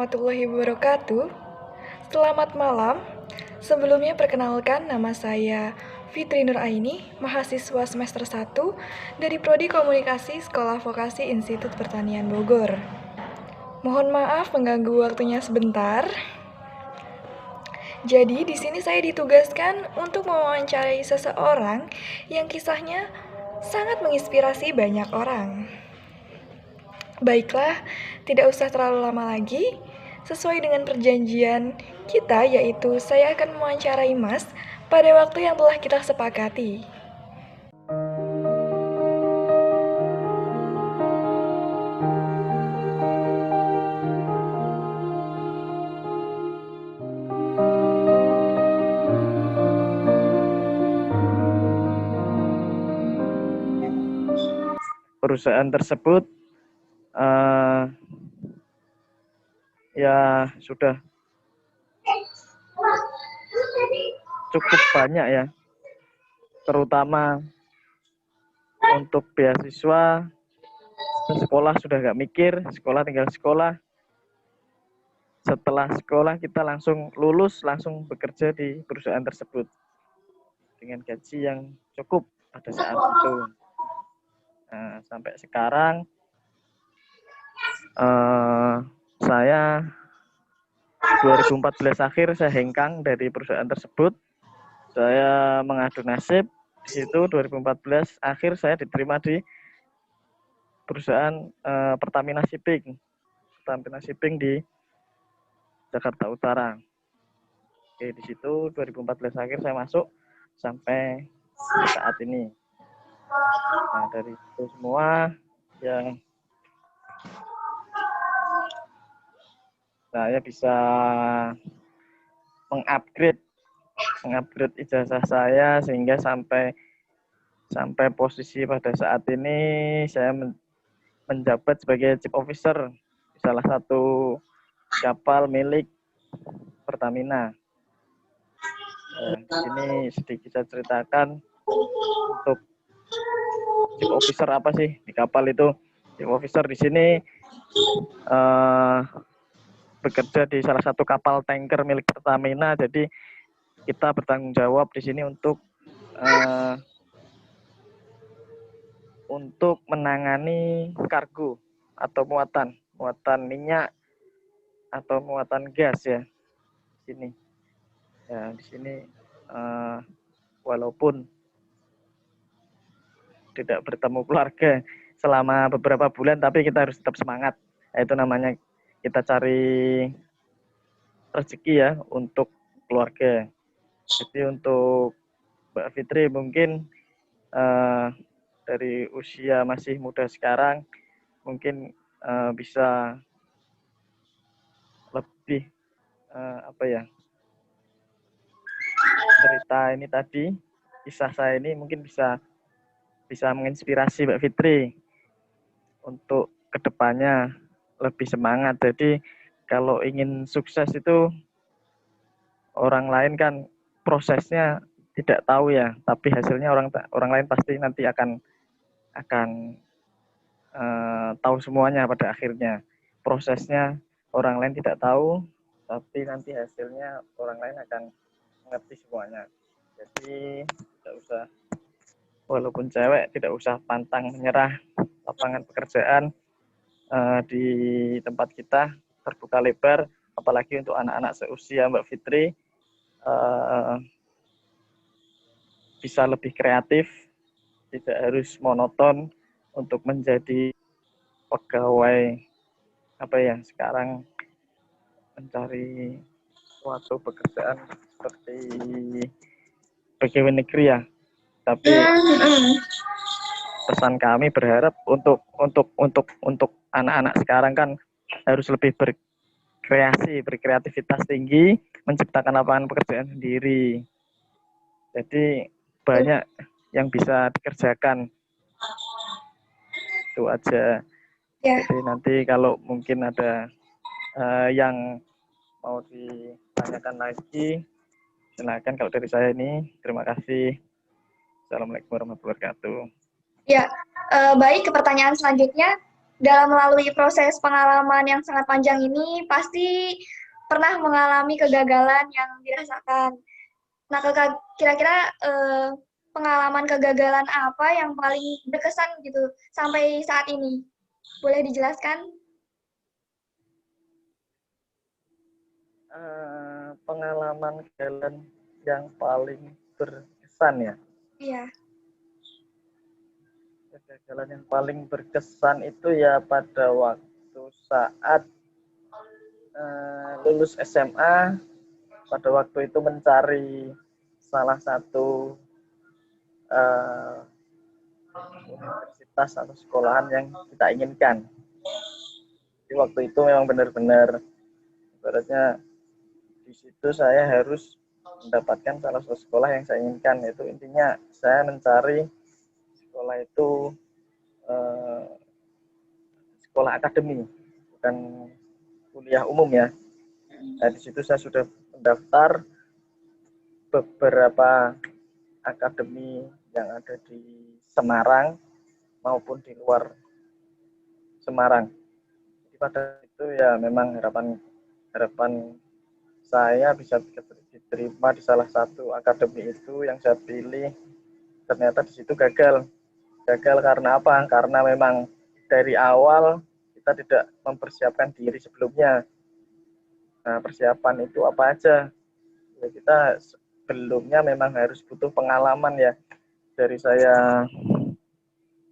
warahmatullahi wabarakatuh. Selamat malam. Sebelumnya perkenalkan, nama saya Fitri Nur Aini, mahasiswa semester 1 dari Prodi Komunikasi Sekolah Vokasi Institut Pertanian Bogor. Mohon maaf mengganggu waktunya sebentar. Jadi di sini saya ditugaskan untuk mewawancarai seseorang yang kisahnya sangat menginspirasi banyak orang. Baiklah, tidak usah terlalu lama lagi. Sesuai dengan perjanjian kita, yaitu saya akan mewawancarai Mas pada waktu yang telah kita sepakati. Perusahaan tersebut ya sudah cukup banyak ya, terutama untuk beasiswa. Sekolah sudah nggak mikir, sekolah tinggal sekolah. Setelah sekolah kita langsung lulus, langsung bekerja di perusahaan tersebut dengan gaji yang cukup pada saat itu. Nah, sampai sekarang saya 2014 akhir saya hengkang dari perusahaan tersebut. Saya mengadu nasib. Di situ 2014 akhir saya diterima di perusahaan Pertamina Shipping. Pertamina Shipping di Jakarta Utara. Oke, di situ 2014 akhir saya masuk sampai saat ini. Nah, dari itu semua yang saya bisa mengupgrade ijazah saya sehingga sampai posisi pada saat ini saya menjabat sebagai chief officer di salah satu kapal milik Pertamina. Di sini sedikit saya ceritakan untuk chief officer apa sih di kapal itu. Chief officer di sini bekerja di salah satu kapal tanker milik Pertamina. Jadi kita bertanggung jawab di sini untuk menangani kargo atau muatan minyak atau muatan gas ya di sini. Ya di sini walaupun tidak bertemu keluarga selama beberapa bulan, tapi kita harus tetap semangat. Itu namanya kita cari rezeki ya untuk keluarga. Jadi untuk Mbak Fitri mungkin dari usia masih muda sekarang mungkin bisa lebih cerita ini tadi, kisah saya ini mungkin bisa menginspirasi Mbak Fitri untuk kedepannya lebih semangat. Jadi kalau ingin sukses itu orang lain kan prosesnya tidak tahu ya, tapi hasilnya orang lain pasti nanti akan tahu semuanya pada akhirnya. Prosesnya orang lain tidak tahu, tapi nanti hasilnya orang lain akan mengerti semuanya. Jadi tidak usah, walaupun cewek, tidak usah pantang menyerah. Lapangan pekerjaan di tempat kita terbuka lebar, apalagi untuk anak-anak seusia Mbak Fitri, bisa lebih kreatif, tidak harus monoton untuk menjadi pegawai sekarang mencari suatu pekerjaan seperti pegawai negeri ya. Tapi pesan kami berharap untuk anak-anak sekarang kan harus lebih berkreativitas tinggi, menciptakan lapangan pekerjaan sendiri. Jadi banyak yang bisa dikerjakan. Itu aja. Ya. Jadi nanti kalau mungkin ada yang mau ditanyakan lagi, silakan. Kalau dari saya ini, terima kasih. Assalamualaikum warahmatullahi wabarakatuh. Ya, baik, ke pertanyaan selanjutnya. dalam melalui proses pengalaman yang sangat panjang ini pasti pernah mengalami kegagalan yang dirasakan. Nah, kira-kira pengalaman kegagalan apa yang paling berkesan gitu sampai saat ini? Boleh dijelaskan? Pengalaman jalan yang paling berkesan ya. Iya. Kegagalan yang paling berkesan itu ya pada waktu saat lulus SMA, pada waktu itu mencari salah satu universitas atau sekolahan yang kita inginkan. Di waktu itu memang benar-benar ibaratnya di situ saya harus mendapatkan salah satu sekolah yang saya inginkan. Itu intinya saya mencari sekolah itu sekolah akademi, bukan kuliah umum ya. Nah, di situ saya sudah mendaftar beberapa akademi yang ada di Semarang maupun di luar Semarang. Jadi pada itu ya memang harapan saya bisa diterima di salah satu akademi itu yang saya pilih. Ternyata di situ gagal. Gagal karena apa? Karena memang dari awal kita tidak mempersiapkan diri sebelumnya. Nah, persiapan itu apa aja? Ya, kita sebelumnya memang harus butuh pengalaman ya. Dari saya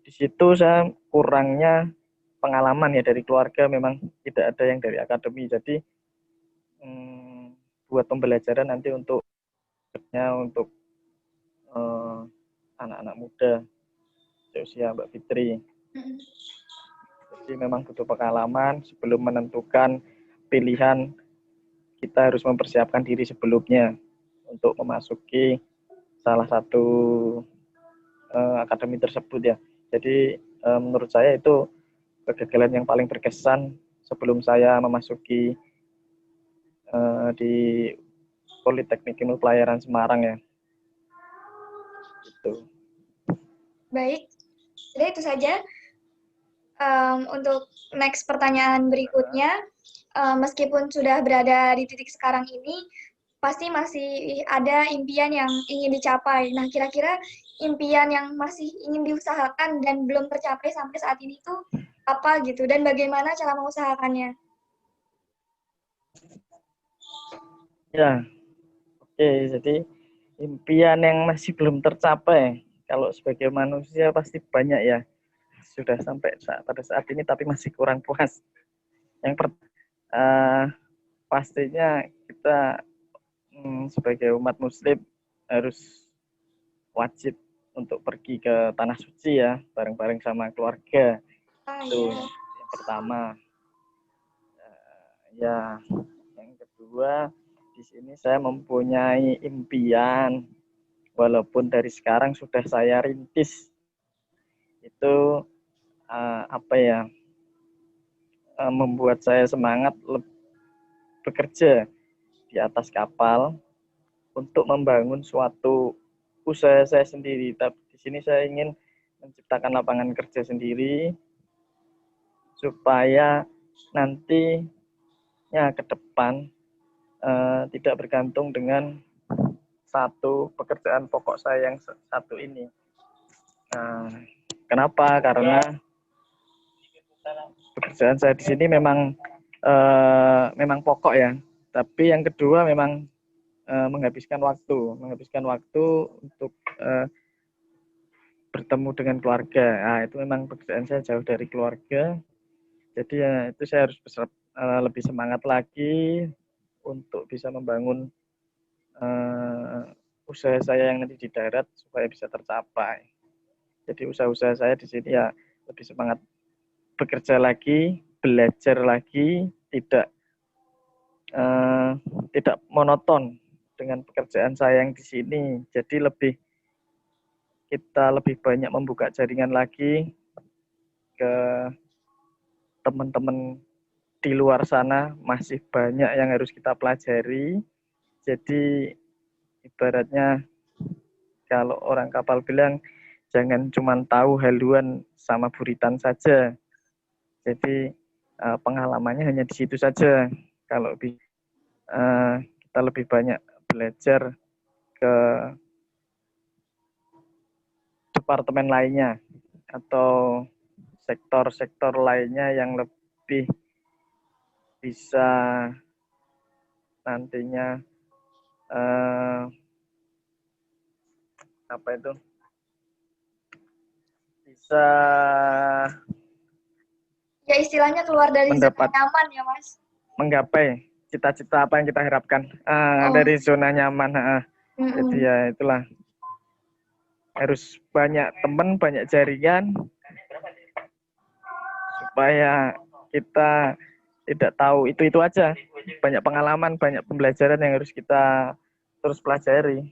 di situ saya kurangnya pengalaman ya dari keluarga, memang tidak ada yang dari akademi. Jadi buat pembelajaran nanti untuk anak-anak muda usia Mbak Fitri. Jadi memang butuh pengalaman sebelum menentukan pilihan, kita harus mempersiapkan diri sebelumnya untuk memasuki salah satu akademi tersebut ya. Jadi menurut saya itu kegagalan yang paling berkesan sebelum saya memasuki di Politeknik Ilmu Pelayaran Semarang ya. Gitu. Baik, jadi itu saja. Untuk next pertanyaan berikutnya, meskipun sudah berada di titik sekarang ini, pasti masih ada impian yang ingin dicapai. Nah, kira-kira impian yang masih ingin diusahakan dan belum tercapai sampai saat ini itu apa gitu, dan bagaimana cara mengusahakannya? Ya, oke. Jadi impian yang masih belum tercapai, kalau sebagai manusia pasti banyak ya. Sudah sampai pada saat ini tapi masih kurang puas. Yang pastinya kita sebagai umat muslim harus wajib untuk pergi ke tanah suci ya, bareng-bareng sama keluarga. Itu Ya. yang pertama. Ya, yang kedua, di sini saya mempunyai impian, walaupun dari sekarang sudah saya rintis. Itu apa ya, membuat saya semangat bekerja di atas kapal untuk membangun suatu usaha saya sendiri. Tapi di sini saya ingin menciptakan lapangan kerja sendiri supaya nantinya ke depan tidak bergantung dengan satu pekerjaan pokok saya yang satu ini. Nah, kenapa? Karena pekerjaan saya di sini memang pokok ya. Tapi yang kedua memang menghabiskan waktu untuk bertemu dengan keluarga. Nah, itu memang pekerjaan saya jauh dari keluarga. Jadi ya itu saya harus lebih semangat lagi untuk bisa membangun usaha saya yang nanti di darat supaya bisa tercapai. Jadi usaha-usaha saya di sini ya lebih semangat bekerja lagi, belajar lagi, tidak monoton dengan pekerjaan saya yang di sini. Jadi kita lebih banyak membuka jaringan lagi ke teman-teman di luar sana, masih banyak yang harus kita pelajari. Jadi ibaratnya kalau orang kapal bilang jangan cuma tahu haluan sama buritan saja. Jadi pengalamannya hanya di situ saja. Kalau kita lebih banyak belajar ke departemen lainnya atau sektor-sektor lainnya yang lebih bisa nantinya apa itu bisa Ya istilahnya keluar dari zona mendapat nyaman ya Mas. menggapai cita-cita apa yang kita harapkan Oh. dari zona nyaman. Jadi Mm-mm. ya itulah, harus banyak teman, banyak jaringan supaya kita tidak tahu itu aja. Banyak pengalaman, banyak pembelajaran yang harus kita terus pelajari.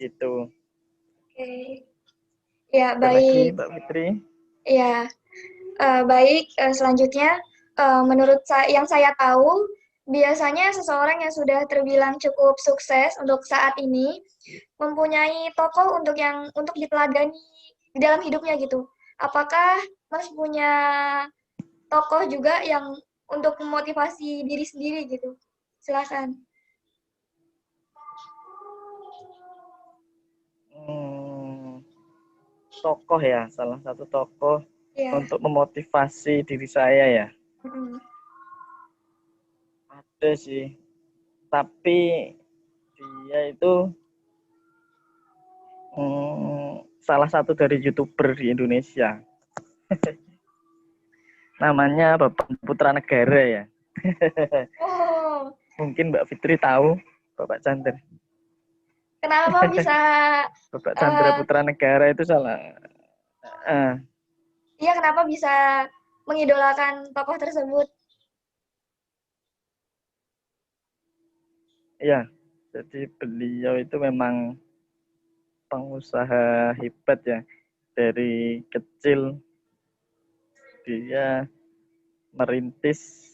Gitu. Oke. Ya, Ada lagi baik. Mbak Fitri? Ya, baik. Selanjutnya, menurut yang saya tahu, biasanya seseorang yang sudah terbilang cukup sukses untuk saat ini mempunyai tokoh untuk diteladani di dalam hidupnya gitu. Apakah Mas punya tokoh juga yang untuk memotivasi diri sendiri gitu? Silakan. Tokoh ya, salah satu tokoh Ya. untuk memotivasi diri saya ya. Mm-mm. Ada sih, tapi dia itu salah satu dari YouTuber di Indonesia. Namanya Bapak Putra Negara ya. Oh, Mungkin Mbak Fitri tahu Bapak Chandra. kenapa bisa? Bapak Chandra Putra Negara itu Iya, kenapa bisa mengidolakan tokoh tersebut? ya, jadi beliau itu memang pengusaha hebat ya. Dari kecil dia merintis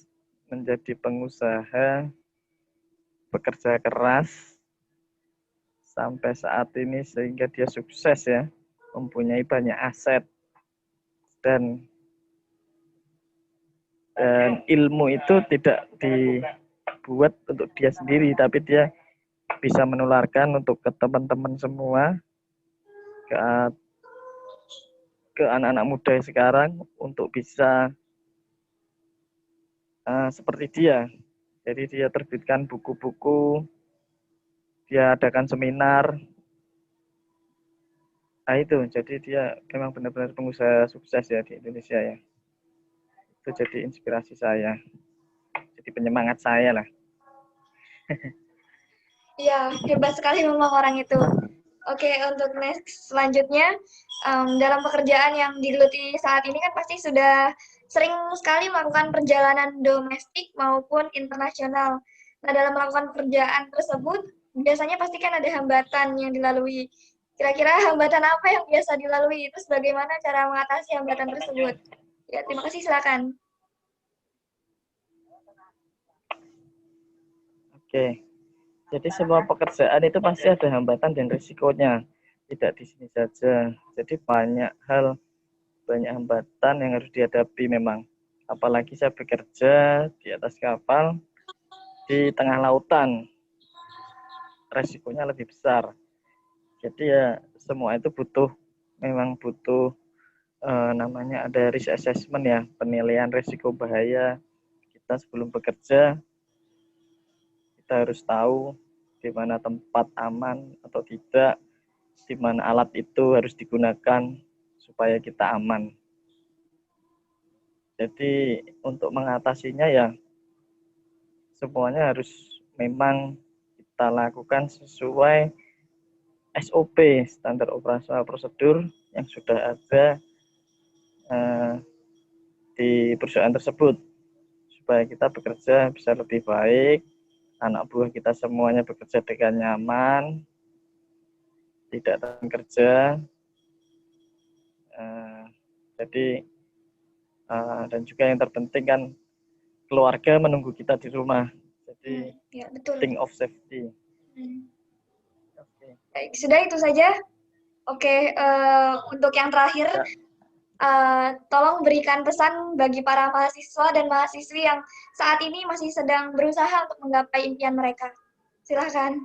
menjadi pengusaha, bekerja keras sampai saat ini sehingga dia sukses ya, mempunyai banyak aset dan ilmu itu tidak dibuat untuk dia sendiri, tapi dia bisa menularkan untuk ke teman-teman semua, ke anak-anak muda sekarang untuk bisa seperti dia. Jadi dia terbitkan buku-buku, dia adakan seminar. Nah itu, jadi dia memang benar-benar pengusaha sukses ya di Indonesia ya. Itu jadi inspirasi saya, jadi penyemangat saya lah. Iya, hebat sekali memang orang itu. Oke, untuk next selanjutnya, dalam pekerjaan yang digeluti saat ini kan pasti sudah sering sekali melakukan perjalanan domestik maupun internasional. Nah, dalam melakukan pekerjaan tersebut, biasanya pasti kan ada hambatan yang dilalui. Kira-kira hambatan apa yang biasa dilalui? Itu bagaimana cara mengatasi hambatan tersebut? Ya, terima kasih, silakan. Oke, jadi semua pekerjaan itu pasti ada hambatan dan risikonya. Tidak di sini saja. Jadi banyak hal, banyak hambatan yang harus dihadapi memang. Apalagi saya bekerja di atas kapal di tengah lautan, resikonya lebih besar. Jadi ya semua itu memang butuh namanya ada risk assessment ya, penilaian risiko bahaya kita sebelum bekerja. Kita harus tahu di mana tempat aman atau tidak, di mana alat itu harus digunakan supaya kita aman. Jadi untuk mengatasinya ya semuanya harus memang kita lakukan sesuai SOP, standar operasional prosedur yang sudah ada di perusahaan tersebut, supaya kita bekerja bisa lebih baik, anak buah kita semuanya bekerja dengan nyaman, tidak tahan kerja. Jadi dan juga yang terpenting kan keluarga menunggu kita di rumah. Jadi Ya, betul. think of safety. Baik, sudah itu saja. Oke, untuk yang terakhir, tolong berikan pesan bagi para mahasiswa dan mahasiswi yang saat ini masih sedang berusaha untuk menggapai impian mereka. Silakan.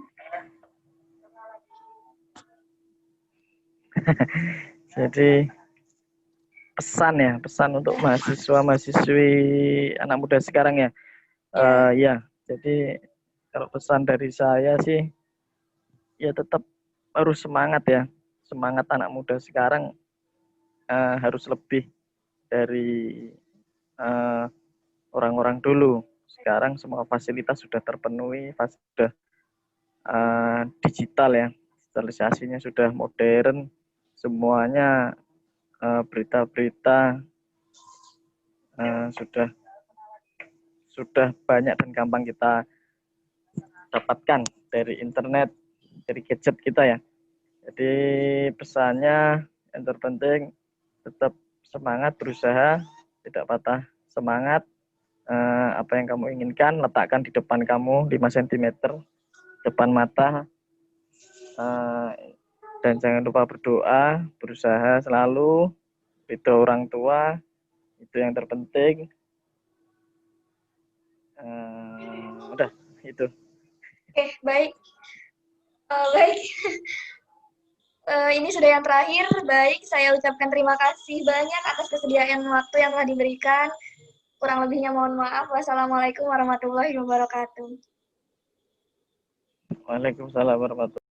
Jadi pesan untuk mahasiswa-mahasiswi anak muda sekarang ya. Ya, jadi kalau pesan dari saya sih, ya tetap harus semangat ya. Semangat anak muda sekarang harus lebih dari orang-orang dulu. Sekarang semua fasilitas sudah terpenuhi, sudah digital ya, digitalisasinya sudah modern, semuanya berita-berita sudah banyak dan gampang kita dapatkan dari internet, dari gadget kita ya. Jadi pesannya yang terpenting tetap semangat berusaha, tidak patah semangat. Apa yang kamu inginkan letakkan di depan kamu 5 cm depan mata, dan jangan lupa berdoa, berusaha selalu, ridho orang tua itu yang terpenting. Udah itu. Oke, baik. Baik. Ini sudah yang terakhir. Baik, saya ucapkan terima kasih banyak atas kesediaan waktu yang telah diberikan. Kurang lebihnya mohon maaf. Wassalamualaikum warahmatullahi wabarakatuh. Waalaikumsalam warahmatullahi wabarakatuh.